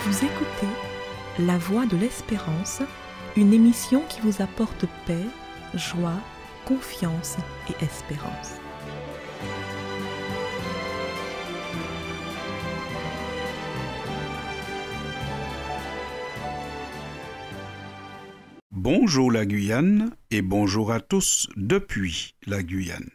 Vous écoutez La Voix de l'Espérance, une émission qui vous apporte paix, joie, confiance et espérance. Bonjour la Guyane et bonjour à tous depuis la Guyane.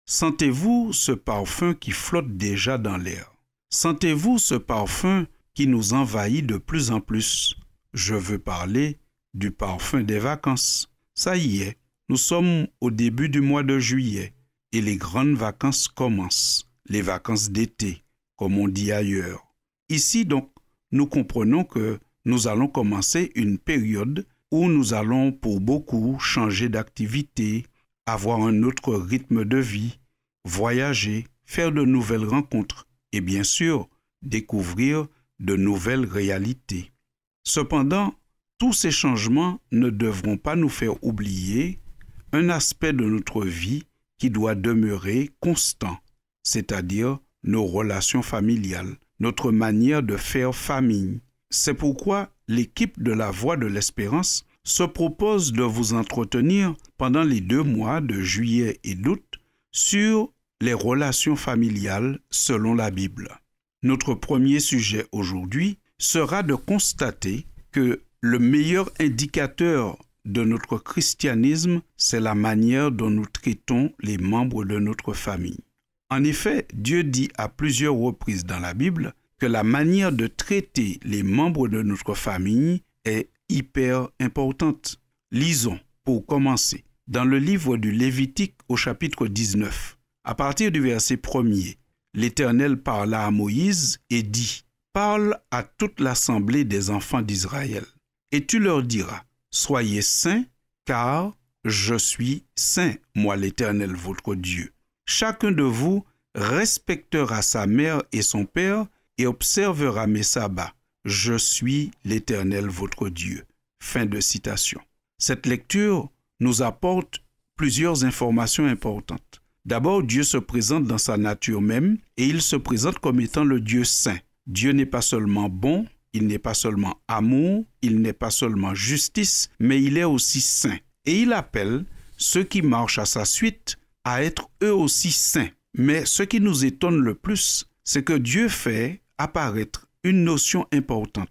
Sentez-vous ce parfum qui flotte déjà dans l'air? Sentez-vous ce parfum qui nous envahit de plus en plus? Je veux parler du parfum des vacances. Ça y est, nous sommes au début du mois de juillet et les grandes vacances commencent, les vacances d'été, comme on dit ailleurs. Ici donc, nous comprenons que nous allons commencer une période où nous allons pour beaucoup changer d'activité, avoir un autre rythme de vie, voyager, faire de nouvelles rencontres et bien sûr découvrir de nouvelles réalités. Cependant, tous ces changements ne devront pas nous faire oublier un aspect de notre vie qui doit demeurer constant, c'est-à-dire nos relations familiales, notre manière de faire famille. C'est pourquoi l'équipe de la Voix de l'Espérance se propose de vous entretenir pendant les 2 mois de juillet et d'août sur les relations familiales selon la Bible. Notre premier sujet aujourd'hui sera de constater que le meilleur indicateur de notre christianisme, c'est la manière dont nous traitons les membres de notre famille. En effet, Dieu dit à plusieurs reprises dans la Bible que la manière de traiter les membres de notre famille est hyper importante. Lisons, pour commencer, dans le livre du Lévitique au chapitre 19. À partir du verset 1er, l'Éternel parla à Moïse et dit « Parle à toute l'assemblée des enfants d'Israël, et tu leur diras, soyez saints, car je suis saint, moi l'Éternel votre Dieu. Chacun de vous respectera sa mère et son père, et observera mes sabbats. Je suis l'Éternel votre Dieu. » Fin de citation. Cette lecture nous apporte plusieurs informations importantes. D'abord, Dieu se présente dans sa nature même et il se présente comme étant le Dieu saint. Dieu n'est pas seulement bon, il n'est pas seulement amour, il n'est pas seulement justice, mais il est aussi saint. Et il appelle ceux qui marchent à sa suite à être eux aussi saints. Mais ce qui nous étonne le plus, c'est que Dieu fait apparaître une notion importante,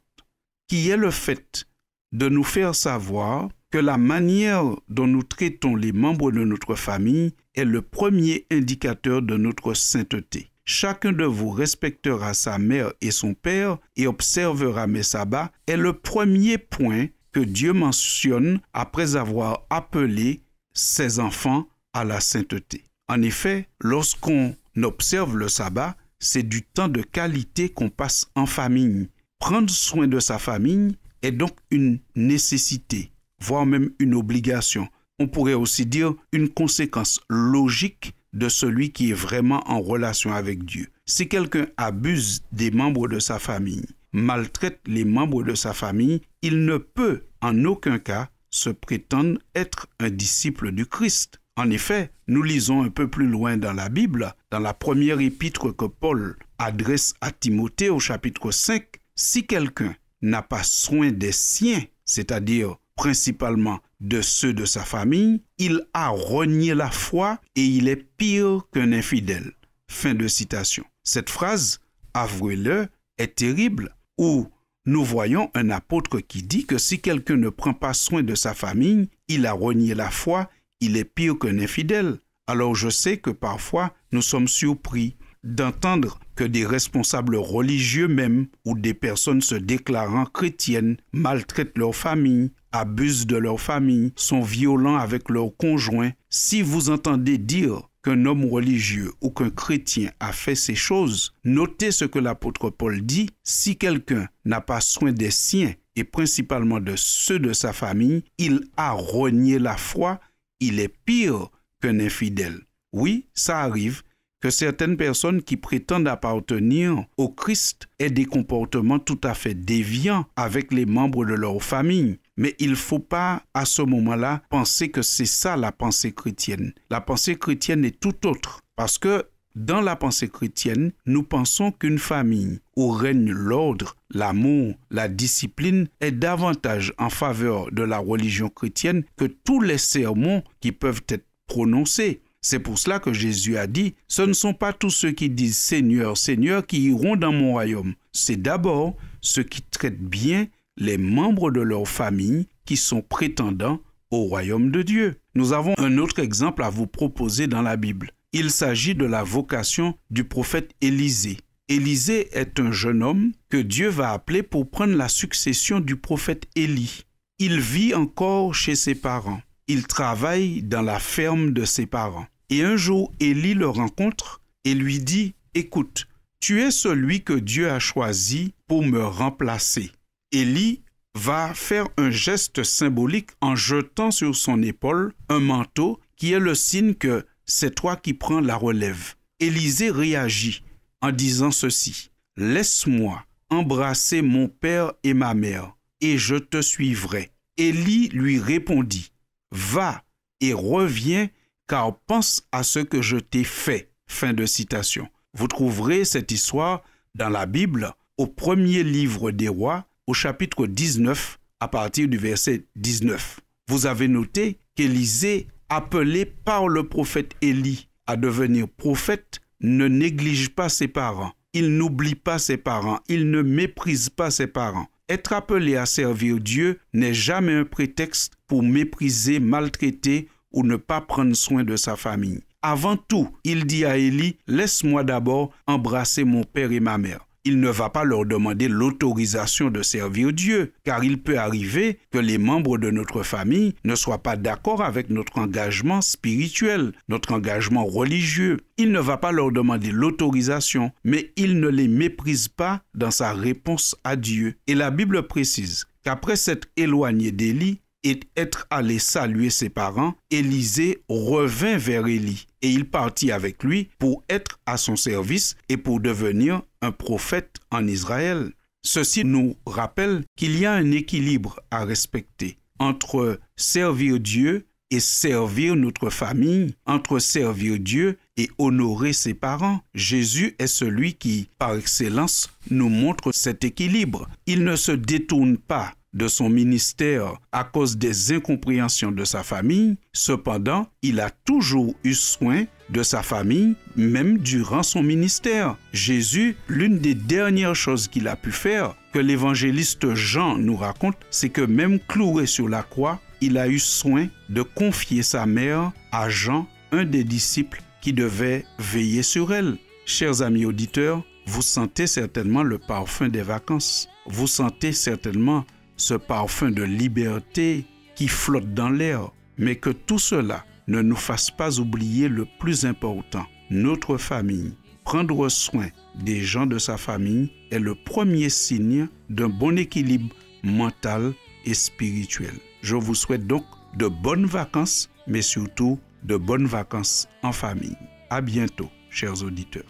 qui est le fait de nous faire savoir que la manière dont nous traitons les membres de notre famille est le premier indicateur de notre sainteté. Chacun de vous respectera sa mère et son père et observera mes sabbats est le premier point que Dieu mentionne après avoir appelé ses enfants à la sainteté. En effet, lorsqu'on observe le sabbat, c'est du temps de qualité qu'on passe en famille. Prendre soin de sa famille est donc une nécessité, voire même une obligation. On pourrait aussi dire une conséquence logique de celui qui est vraiment en relation avec Dieu. Si quelqu'un abuse des membres de sa famille, maltraite les membres de sa famille, il ne peut en aucun cas se prétendre être un disciple du Christ. En effet, nous lisons un peu plus loin dans la Bible, dans la première épître que Paul adresse à Timothée au chapitre 5, si quelqu'un n'a pas soin des siens, c'est-à-dire principalement de ceux de sa famille, il a renié la foi et il est pire qu'un infidèle. Fin de citation. Cette phrase, avouez-le, est terrible, où nous voyons un apôtre qui dit que si quelqu'un ne prend pas soin de sa famille, il a renié la foi, il est pire qu'un infidèle. Alors je sais que parfois nous sommes surpris d'entendre que des responsables religieux même ou des personnes se déclarant chrétiennes maltraitent leur famille, abusent de leur famille, sont violents avec leurs conjoints. Si vous entendez dire qu'un homme religieux ou qu'un chrétien a fait ces choses, notez ce que l'apôtre Paul dit, si quelqu'un n'a pas soin des siens et principalement de ceux de sa famille, il a renié la foi, il est pire qu'un infidèle. Oui, ça arrive que certaines personnes qui prétendent appartenir au Christ aient des comportements tout à fait déviants avec les membres de leur famille. Mais il ne faut pas, à ce moment-là, penser que c'est ça la pensée chrétienne. La pensée chrétienne est tout autre, parce que Dans la pensée chrétienne, nous pensons qu'une famille où règne l'ordre, l'amour, la discipline est davantage en faveur de la religion chrétienne que tous les sermons qui peuvent être prononcés. C'est pour cela que Jésus a dit, « Ce ne sont pas tous ceux qui disent « Seigneur, Seigneur » qui iront dans mon royaume. C'est d'abord ceux qui traitent bien les membres de leur famille qui sont prétendants au royaume de Dieu. » Nous avons un autre exemple à vous proposer dans la Bible. Il s'agit de la vocation du prophète Élisée. Élisée est un jeune homme que Dieu va appeler pour prendre la succession du prophète Élie. Il vit encore chez ses parents. Il travaille dans la ferme de ses parents. Et un jour, Élie le rencontre et lui dit, « Écoute, tu es celui que Dieu a choisi pour me remplacer. » Élie va faire un geste symbolique en jetant sur son épaule un manteau qui est le signe que c'est toi qui prends la relève. Élisée réagit en disant ceci, « Laisse-moi embrasser mon père et ma mère, et je te suivrai. » Élie lui répondit, « Va et reviens, car pense à ce que je t'ai fait. » Fin de citation. Vous trouverez cette histoire dans la Bible, au premier livre des rois, au chapitre 19, à partir du verset 19. Vous avez noté qu'Élisée, appelé par le prophète Élie à devenir prophète, ne néglige pas ses parents. Il n'oublie pas ses parents. Il ne méprise pas ses parents. Être appelé à servir Dieu n'est jamais un prétexte pour mépriser, maltraiter ou ne pas prendre soin de sa famille. Avant tout, il dit à Élie, « Laisse-moi d'abord embrasser mon père et ma mère. » Il ne va pas leur demander l'autorisation de servir Dieu, car il peut arriver que les membres de notre famille ne soient pas d'accord avec notre engagement spirituel, notre engagement religieux. Il ne va pas leur demander l'autorisation, mais il ne les méprise pas dans sa réponse à Dieu. Et la Bible précise qu'après s'être éloigné d'Élie et être allé saluer ses parents, Élisée revint vers Élie et il partit avec lui pour être à son service et pour devenir un prophète en Israël. Ceci nous rappelle qu'il y a un équilibre à respecter entre servir Dieu et servir notre famille, entre servir Dieu et honorer ses parents. Jésus est celui qui, par excellence, nous montre cet équilibre. Il ne se détourne pas de son ministère à cause des incompréhensions de sa famille. Cependant, il a toujours eu soin de sa famille, même durant son ministère. Jésus, l'une des dernières choses qu'il a pu faire, que l'évangéliste Jean nous raconte, c'est que même cloué sur la croix, il a eu soin de confier sa mère à Jean, un des disciples qui devait veiller sur elle. Chers amis auditeurs, vous sentez certainement le parfum des vacances. Vous sentez certainement ce parfum de liberté qui flotte dans l'air. Mais que tout cela ne nous fasse pas oublier le plus important, notre famille. Prendre soin des gens de sa famille est le premier signe d'un bon équilibre mental et spirituel. Je vous souhaite donc de bonnes vacances, mais surtout de bonnes vacances en famille. À bientôt, chers auditeurs.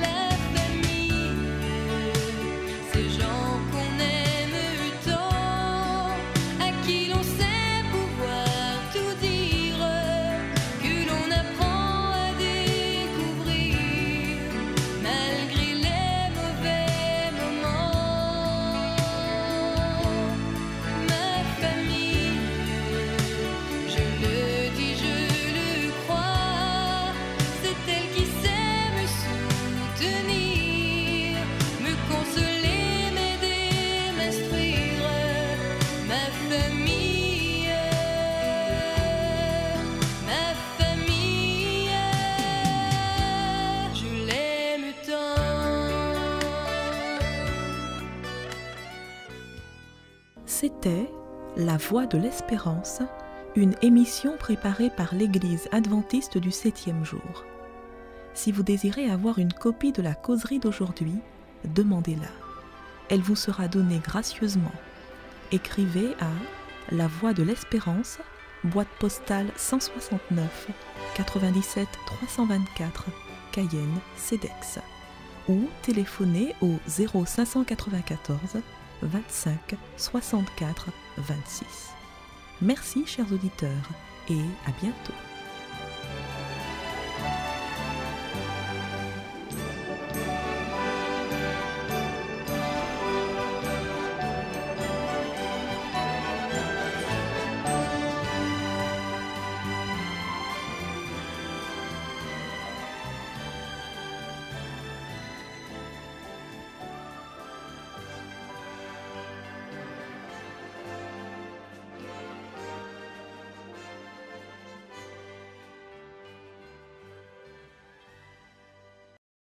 La famille, ces gens qu'on aime tant, à qui l'on sait pouvoir tout dire, que l'on apprend à découvrir, malgré les mauvais moments. Ma famille, je le dis, je le crois, c'est elle qui sait me soutenir, me consoler, m'aider, m'instruire. Ma famille, je l'aime tant. C'était La Voix de l'Espérance, une émission préparée par l'Église adventiste du 7e jour. Si vous désirez avoir une copie de la causerie d'aujourd'hui, demandez-la. Elle vous sera donnée gracieusement. Écrivez à La Voix de l'Espérance, boîte postale 169 97 324, Cayenne, CEDEX, ou téléphonez au 0594 25 64 26. Merci chers auditeurs et à bientôt.